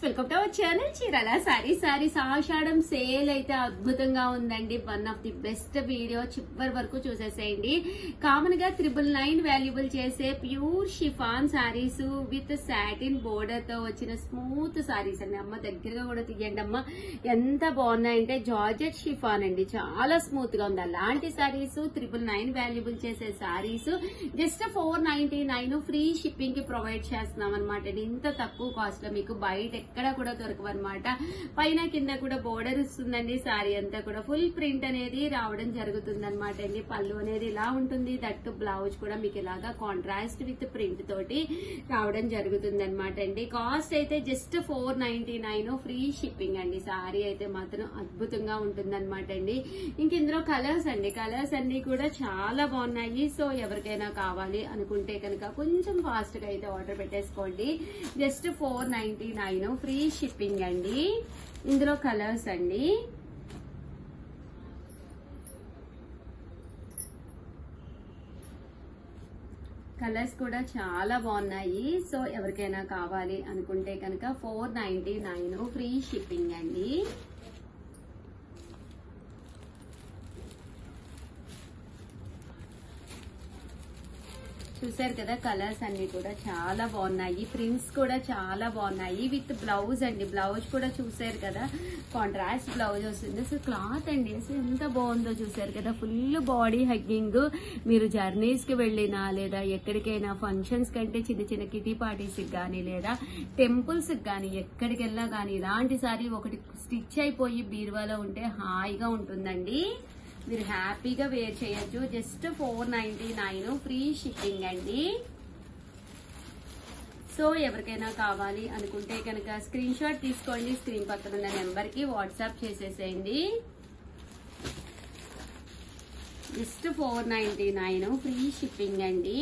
Welcome to our channel Chirala sarees Ashadham sale అయితే అద్భుతంగా ఉందండి. One of the best video చివరి వరకు చూసేసేయండి. కామన్ గా 999 వాల్యుబుల్ చేసే pure chiffon sarees with satin border తో వచ్చిన స్మూత్ సారీస్ అండి. అమ్మ దగ్గరగా కూడా తీయండి అమ్మ, ఎంత బాగున్నాయంటే జార్జెట్ షిఫాన్ అండి, చాలా స్మూత్ గా ఉంది. అలాంటి సారీస్ 999 వాల్యుబుల్ చేసే సారీస్ జస్ట్ 499 ఫ్రీ షిప్పింగ్ కి ప్రొవైడ్ చేస్తున్నాం అనమాట. ఇంత తక్కువ కాస్ట్ లో మీకు బయట ఎక్కడ కూడా దొరకవన్నమాట. పైన కింద కూడా బోర్డర్ ఇస్తుందండి. సారీ అంతా కూడా ఫుల్ ప్రింట్ అనేది రావడం జరుగుతుంది అనమాట అండి. పళ్ళు అనేది ఇలా ఉంటుంది, దట్టు బ్లౌజ్ కూడా మీకు ఇలాగా కాంట్రాస్ట్ విత్ ప్రింట్ తోటి రావడం జరుగుతుంది అనమాట అండి. కాస్ట్ అయితే జస్ట్ 499 ఫ్రీ షిప్పింగ్ అండి. సారీ అయితే మాత్రం అద్భుతంగా ఉంటుంది అనమాట అండి. ఇంక ఇందులో కలర్స్ అండి, కలర్స్ అన్ని కూడా చాలా బాగున్నాయి. సో ఎవరికైనా కావాలి అనుకుంటే కనుక కొంచెం ఫాస్ట్ గా అయితే ఆర్డర్ పెట్టేసుకోండి. జస్ట్ 499 ఫ్రీ షిప్పింగ్ అండి. ఇందులో కలర్స్ అండి, కలర్స్ కూడా చాలా బాగున్నాయి. సో ఎవరికైనా కావాలి అనుకుంటే కనుక 499 ఫ్రీ షిప్పింగ్ అండి. చూసారు కదా, కలర్స్ అన్ని కూడా చాలా బాగున్నాయి. ప్రింట్స్ కూడా చాలా బాగున్నాయి విత్ బ్లౌజ్ అండి. బ్లౌజ్ కూడా చూసారు కదా, కాంట్రాస్ట్ బ్లౌజ్ వస్తుంది. అసలు క్లాత్ అండి అసలు ఎంత బాగుందో చూసారు కదా, ఫుల్ బాడీ హగ్గింగ్. మీరు జర్నీస్ కి వెళ్ళినా లేదా ఎక్కడికైనా ఫంక్షన్స్ కంటే చిన్న చిన్న కిటీ పార్టీస్ కి గానీ లేదా టెంపుల్స్ కి గానీ ఎక్కడికి వెళ్ళా గానీ ఇలాంటి సారీ ఒకటి స్టిచ్ అయిపోయి బీరువాలో ఉంటే హాయిగా ఉంటుందండి. మీరు హ్యాపీగా వేర్ చేయొచ్చు. జస్ట్ 499 ఫ్రీ షిప్పింగ్ అండి. సో ఎవరికైనా కావాలి అనుకుంటే కనుక స్క్రీన్ షాట్ తీసుకోండి, స్క్రీన్ పక్కన ఉన్న నెంబర్ కి వాట్సాప్ చేసేసేయండి. జస్ట్ 499 ఫ్రీ షిప్పింగ్ అండి.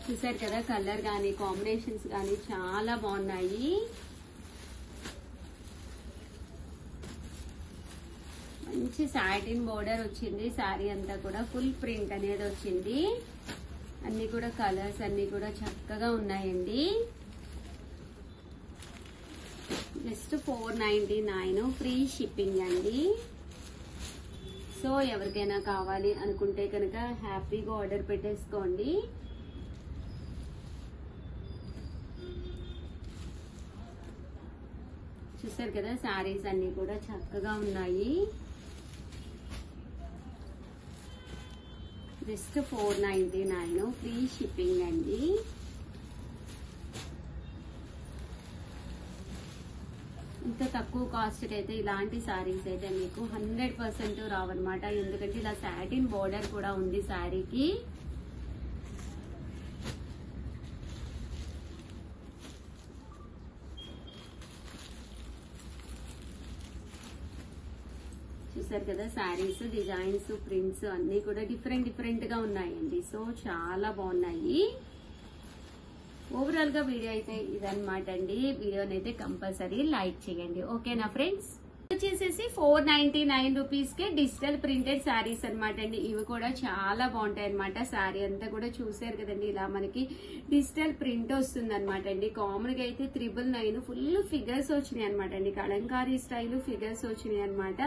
చూసారు కదా, కలర్ గానీ కాంబినేషన్స్ గానీ చాలా బాగున్నాయి. మంచి సాటిన్ బోర్డర్ వచ్చింది. శారీ అంతా కూడా ఫుల్ ప్రింట్ అనేది వచ్చింది. అన్ని కూడా కలర్స్ అన్ని కూడా చక్కగా ఉన్నాయండి. జస్ట్ 499 ఫ్రీ షిప్పింగ్ అండి. సో ఎవరికైనా కావాలి అనుకుంటే కనుక హ్యాపీగా ఆర్డర్ పెట్టేసుకోండి. చూసారు కదా, శారీస్ అన్ని కూడా చక్కగా ఉన్నాయి. జస్ట్ 499 ఫ్రీ షిప్పింగ్ అండి. ఇంత తక్కువ కాస్ట్ కి అయితే ఇలాంటి శారీస్ అయితే మీకు 100% రావన్నమాట. ఎందుకంటే ఇలా సాటిన్ బోర్డర్ కూడా ఉంది శారీకి. చూసారు కదా, శారీస్ డిజైన్స్ ప్రింట్స్ అన్ని కూడా డిఫరెంట్ గా ఉన్నాయండి. సో చాలా బాగున్నాయి. ఓవరాల్ గా వీడియో అయితే ఇదన్నమాట అండి. వీడియోని అయితే కంపల్సరీ లైక్ చేయండి. ఓకేనా ఫ్రెండ్స్? వచ్చేసేసి 499 రూపీస్ కే డిజిటల్ ప్రింటెడ్ శారీస్ అనమాట అండి. ఇవి కూడా చాలా బాగుంటాయి అనమాట. శారీ అంతా కూడా చూసారు కదండి, ఇలా మనకి డిజిటల్ ప్రింట్ వస్తుంది అనమాట అండి. కామన్ గా అయితే 999 ఫుల్ ఫిగర్స్ వచ్చినాయి అనమాట అండి. కలంకారీ స్టైల్ ఫిగర్స్ వచ్చినాయి అనమాట.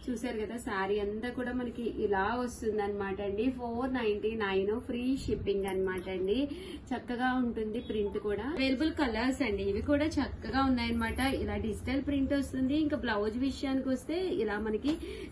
చూసారు కదా, శారీ అంతా కూడా మనకి ఇలా వస్తుంది అనమాట అండి. 499 ఫ్రీ షిప్పింగ్ అనమాట అండి. చక్కగా ఉంటుంది ప్రింట్ కూడా. అవైలబుల్ కలర్స్ అండి, ఇవి కూడా చక్కగా ఉన్నాయన్నమాట. ఇలా డిజిటల్ ప్రింట్ వస్తుంది. ఇంకా బ్లౌజ్ విషయానికి వస్తే ఇలా మనకి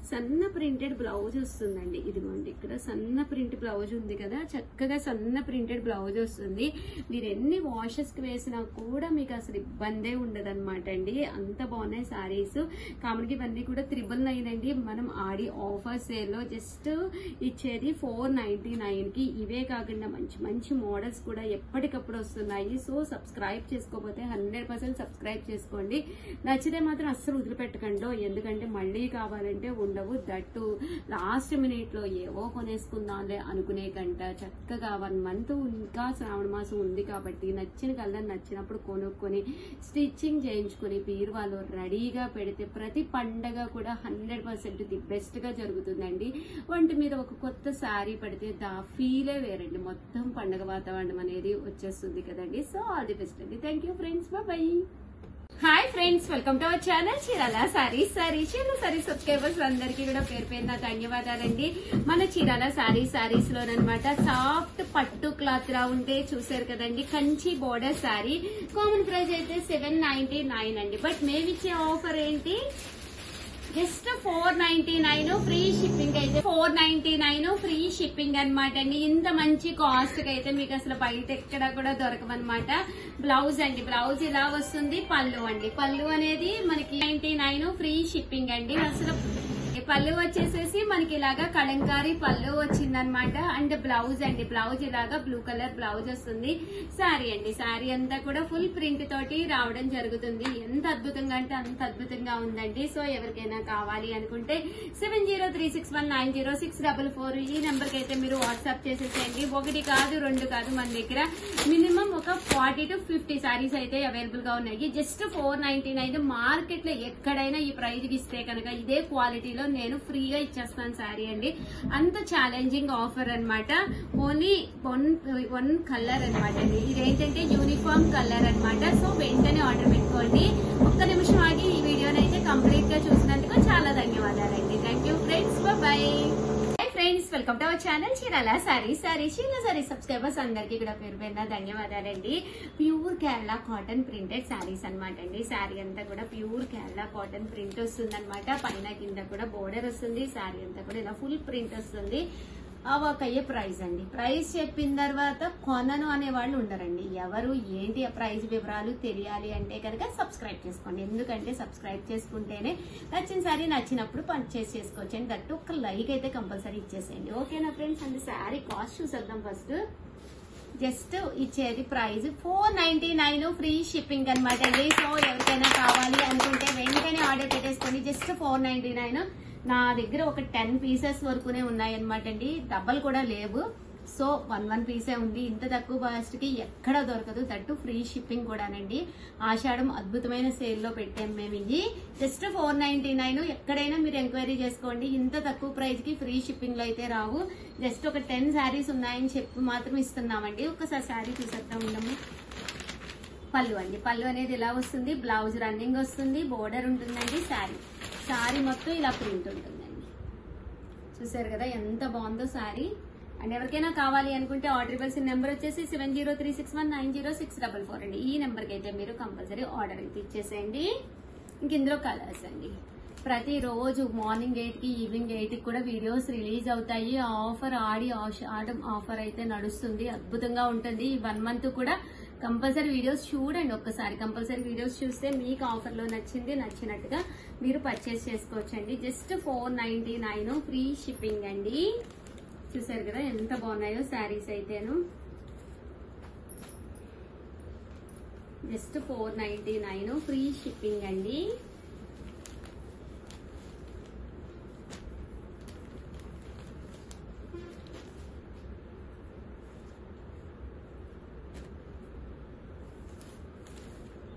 సన్న ప్రింటెడ్ బ్లౌజ్ వస్తుందండి. ఇదిగోండి, ఇక్కడ సన్న ప్రింట్ బ్లౌజ్ ఉంది కదా, చక్కగా సన్న ప్రింటెడ్ బ్లౌజ్ వస్తుంది. మీరు ఎన్ని వాషెస్ కి వేసినా కూడా మీకు అసలు ఇబ్బందే ఉండదన్నమాట అండి. అంత బాగున్నాయి సారీస్. కామన్గా ఇవన్నీ కూడా 999 అండి. మనం ఆడి ఆఫర్ సేల్ లో జస్ట్ ఇచ్చేది 499 కి. ఇవే కాకుండా మంచి మంచి మోడల్స్ కూడా ఎప్పటికప్పుడు వస్తున్నాయి. సో సబ్స్క్రైబ్ చేసుకోకపోతే 100% సబ్స్క్రైబ్ చేసుకోండి. నచ్చితే మాత్రం అస్సలు వదిలిపెట్టకండి. ఎందుకంటే మళ్ళీ కావాలంటే ఉండవు. దట్టు లాస్ట్ మినిట్ లో ఏవో కొనేసుకుందాంలే అనుకునే కంట చక్కగా 1 మంత్ ఇంకా శ్రావణ మాసం ఉంది కాబట్టి నచ్చిన కలర్ నచ్చినప్పుడు కొనుక్కొని స్టిచ్చింగ్ చేయించుకుని బీరువాలో రెడీగా పెడితే ప్రతి పండగ కూడా 100% ది బెస్ట్ గా జరుగుతుందండి. వంటి మీద ఒక కొత్త శారీ పడితే దా ఫీలే వేరండి, మొత్తం పండగ వాతావరణం అనేది వచ్చేస్తుంది కదండి. సో ఆల్ ది బెస్ట్ అండి. Thank you friends, bye. Hi friends, welcome to our channel Chirala sarees. Chirala sarees subscribers అందరికీ కూడా పేరు పేరున ధన్యవాదాలండి. మన చీరాల సారీస్ లోనమాట సాఫ్ట్ పట్టు క్లాత్ లా ఉంటే చూసారు కదండి, Kanchi border saree. Common price అయితే 799 అండి. బట్ మేమిచ్చే ఆఫర్ ఏంటి, జస్ట్ 499 ఫ్రీ షిప్పింగ్. అయితే 499 ఫ్రీ షిప్పింగ్ అనమాట అండి. ఇంత మంచి కాస్ట్ కి అయితే మీకు అసలు బయట ఎక్కడ కూడా దొరకమన్నమాట. బ్లౌజ్ అండి, బ్లౌజ్ ఇలా వస్తుంది. పళ్ళు అండి, పళ్ళు అనేది మనకి 99 ఫ్రీ షిప్పింగ్ అండి. అసలు పళ్ళు వచ్చేసేసి మనకి ఇలాగా కలంకారీ పళ్ళు వచ్చిందనమాట. అండ్ బ్లౌజ్ అండి, బ్లౌజ్ ఇలాగా బ్లూ కలర్ బ్లౌజ్ వస్తుంది. శారీ అండి, శారీ అంతా కూడా ఫుల్ ప్రింట్ తోటి రావడం జరుగుతుంది. ఎంత అద్భుతంగా అంటే అంత అద్భుతంగా ఉందండి. సో ఎవరికైనా కావాలి అనుకుంటే 7036190644 ఈ నెంబర్ కి అయితే మీరు వాట్సాప్ చేసేసేయండి. 1 కాదు 2 కాదు, మన దగ్గర మినిమం ఒక 40 to 50 శారీస్ అయితే అవైలబుల్ గా ఉన్నాయి. జస్ట్ 499. మార్కెట్ లో ఎక్కడైనా ఈ ప్రైజ్ ఇస్తే కనుక ఇదే క్వాలిటీలో నేను ఫ్రీగా ఇచ్చేస్తాను శారీ అండి. అంత ఛాలెంజింగ్ ఆఫర్ అనమాట. ఓన్లీ వన్ కలర్ అనమాట అండి. ఇదేంటంటే యూనిఫామ్ కలర్ అనమాట. సో వెంటనే ఆర్డర్ పెట్టుకోండి. ఒక్క నిమిషం ఆగి ఈ వీడియోనైతే కంప్లీట్ గా చూసినందుకు చాలా ధన్యవాదాలండి. Thank you friends, bye. Friends, welcome to our channel Chirala sarees. Chirala sarees subscribers అందరికీ కూడా పేరు పేరున ధన్యవాదాలండి. Pure Kerala cotton printed sarees అనమాట అండి. శారీ అంతా కూడా ప్యూర్ కేరళ కాటన్ ప్రింట్ వస్తుంది అనమాట. పైన కింద కూడా బోర్డర్ వస్తుంది. శారీ అంతా కూడా ఇలా ఫుల్ ప్రింట్ వస్తుంది. వర్క్ అయ్యే ప్రైస్ అండి. ప్రైస్ చెప్పిన తర్వాత కొనను అనే వాళ్ళు ఉండరండి. ఎవరు ఏంటి ఆ ప్రైస్ వివరాలు తెలియాలి అంటే కనుక సబ్స్క్రైబ్ చేసుకోండి. ఎందుకంటే సబ్స్క్రైబ్ చేసుకుంటేనే నచ్చిన సారీ నచ్చినప్పుడు పర్చేస్ చేసుకోవచ్చు అండి. దట్టు ఒక లైక్ అయితే కంపల్సరీ ఇచ్చేసేయండి. ఓకేనా ఫ్రెండ్స్? అండ్ శారీ కాస్ట్ చూసేద్దాం ఫస్ట్. జస్ట్ ఇచ్చేది ప్రైస్ 499 ఫ్రీ షిప్పింగ్ అనమాట అండి. సో ఎవరికైనా కావాలి అనుకుంటే వెంటనే ఆర్డర్ పెట్టేసుకోండి. జస్ట్ 499. నా దగ్గర ఒక 10 పీసెస్ వరకునే ఉన్నాయన్నమాట అండి. డబ్బలు కూడా లేవు. సో 1 పీసే ఉంది. ఇంత తక్కువ కాస్ట్ కి ఎక్కడ దొరకదు. దట్టు ఫ్రీ షిప్పింగ్ కూడానండి. ఆషాఢం అద్భుతమైన సేల్ లో పెట్టాం మేము. ఇది జస్ట్ 499. ఎక్కడైనా మీరు ఎంక్వైరీ చేసుకోండి. ఇంత తక్కువ ప్రైస్ కి ఫ్రీ షిప్పింగ్ లో అయితే రావు. జస్ట్ ఒక 10 శారీస్ ఉన్నాయని చెప్పి మాత్రం ఇస్తున్నామండి. ఒకసారి శారీ చూసేద్దాం ఉండము. పళ్ళు అండి, పళ్ళు అనేది ఇలా వస్తుంది. బ్లౌజ్ రన్నింగ్ వస్తుంది. బోర్డర్ ఉంటుందండి. శారీ మొత్తం ఇలా ప్రింట్ ఉంటుందండి. చూసారు కదా ఎంత బాగుందో శారీ. అండ్ ఎవరికైనా కావాలి అనుకుంటే ఆర్డర్ ఇవ్వాల్సిన నెంబర్ వచ్చేసి 7036190644 అండి. ఈ నెంబర్ కి అయితే మీరు కంపల్సరీ ఆర్డర్ అయితే ఇచ్చేసేయండి. ఇంక ఇందులో కలర్స్ అండి. ప్రతిరోజు మార్నింగ్ 8 కి ఈవినింగ్ 8 కి కూడా వీడియోస్ రిలీజ్ అవుతాయి. ఆఫర్ ఆషాఢం ఆఫర్ అయితే నడుస్తుంది. అద్భుతంగా ఉంటుంది. ఈ 1 మంత్ కూడా కంపల్సరీ వీడియోస్ చూడండి. ఒక్కసారి కంపల్సరీ వీడియోస్ చూస్తే మీకు ఆఫర్ లో నచ్చినట్టుగా మీరు పర్చేస్ చేసుకోవచ్చండి. జస్ట్ 499 ఫ్రీ షిప్పింగ్ అండి. చూసారు కదా ఎంత బాగున్నాయో శారీస్ అయితేను. జస్ట్ 499 ఫ్రీ షిప్పింగ్ అండి.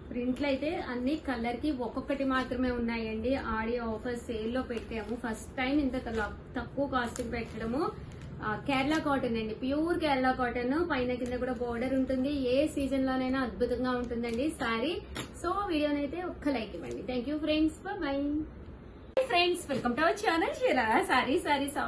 ప్రింట్లు అయితే అన్ని కలర్ కి ఒక్కొక్కటి మాత్రమే ఉన్నాయండి. ఆడియో ఆఫర్ సేల్ లో పెట్టాము. ఫస్ట్ టైం ఇంత తక్కువ కాస్ట్ పెట్టడము. కేరళ కాటన్ అండి, ప్యూర్ కేరళ కాటన్. పైన కింద కూడా బోర్డర్ ఉంటుంది. ఏ సీజన్ లోనైనా అద్భుతంగా ఉంటుందండి శారీ. సో వీడియోనైతే ఒక్క లైక్ ఇవ్వండి. Thank you friends, bye. Friends, welcome to our channel Chirala sarees.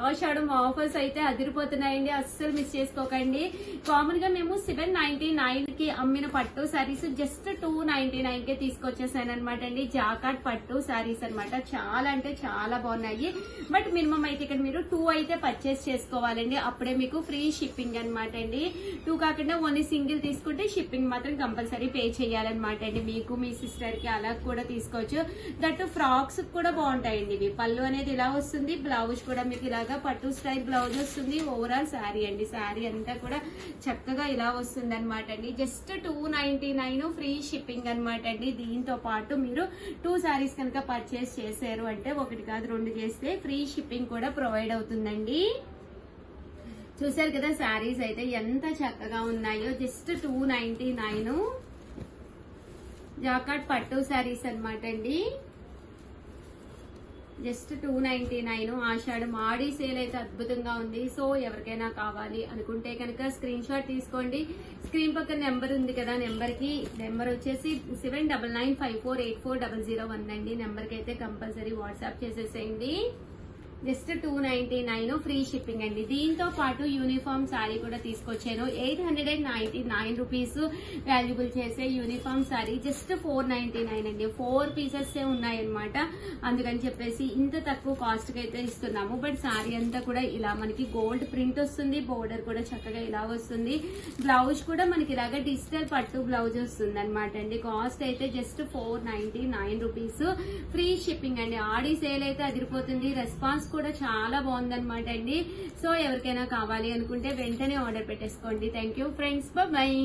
Ashadham offers అయితే అదిరిపోతున్నాయండి. అస్సలు మిస్ చేసుకోకండి. కామన్ గా మేము 799 కి అమ్మిన పట్టు శారీస్ జస్ట్ 299 కే తీసుకొచ్చేసాను అనమాట అండి. జాకాట్ పట్టు శారీస్ అనమాట. చాలా అంటే చాలా బాగున్నాయి. బట్ మినిమం అయితే ఇక్కడ మీరు 2 అయితే పర్చేస్ చేసుకోవాలండి. అప్పుడే మీకు ఫ్రీ షిప్పింగ్ అనమాట అండి. 2 కాకుండా ఓన్లీ సింగిల్ తీసుకుంటే షిప్పింగ్ మాత్రం కంపల్సరీ పే చేయాలన్నమాట అండి. మీకు మీ సిస్టర్ కి అలా కూడా తీసుకోవచ్చు. దట్టు ఫ్రాక్స్ కూడా బాగుంటాయండి. అండి ఇవి. పళ్ళు అనేది ఇలా వస్తుంది, బ్లౌజ్ కూడా మీకు ఇలాగా పట్టు స్టైల్ బ్లౌజ్ వస్తుంది. ఓవరాల్ శారీ అండి, శారీ అంతా కూడా చక్కగా ఇలా వస్తుంది అనమాట అండి. జస్ట్ 299 ఫ్రీ షిప్పింగ్ అనమాట అండి. దీంతో పాటు మీరు 2 శారీస్ కనుక పర్చేస్ చేశారు అంటే, ఒకటి కాదు 2 చేస్తే ఫ్రీ షిప్పింగ్ కూడా ప్రొవైడ్ అవుతుందండి. చూసారు కదా శారీస్ అయితే ఎంత చక్కగా ఉన్నాయో. జస్ట్ 299 జాకాట్ పట్టు శారీస్ అనమాట అండి. జస్ట్ 299. ఆషాఢం ఆడి సేల్ అయితే అద్భుతంగా ఉంది. సో ఎవరికైనా కావాలి అనుకుంటే కనుక స్క్రీన్ షాట్ తీసుకోండి. స్క్రీన్ పక్కన నెంబర్ ఉంది కదా, నెంబర్ వచ్చేసి 7995484001 అండి. నెంబర్ కి అయితే కంపల్సరీ వాట్సాప్ చేసేసేయండి. జస్ట్ 299 ఫ్రీ షిప్పింగ్ అండి. దీంతో పాటు యూనిఫామ్ శారీ కూడా తీసుకొచ్చాను. 899 రూపీస్ వాల్యుబుల్ చేసే యూనిఫామ్ శారీ జస్ట్ 499 అండి. 4 పీసెస్ ఉన్నాయన్నమాట. అందుకని చెప్పేసి ఇంత తక్కువ కాస్ట్ కి అయితే ఇస్తున్నాము. బట్ శారీ అంతా కూడా ఇలా మనకి గోల్డ్ ప్రింట్ వస్తుంది. బోర్డర్ కూడా చక్కగా ఇలా వస్తుంది. బ్లౌజ్ కూడా మనకి ఇలాగా డిజిటల్ పట్టు బ్లౌజ్ వస్తుంది అనమాట అండి. కాస్ట్ అయితే జస్ట్ 499 రూపీస్ ఫ్రీ షిప్పింగ్ అండి. ఆడి సేల్ అయితే అదిరిపోతుంది. రెస్పాన్స్ కూడా చాలా బాగుందన్నమాట అండి. సో ఎవరికైనా కావాలి అనుకుంటే వెంటనే ఆర్డర్ పెట్టేసుకోండి. Thank you friends, bye.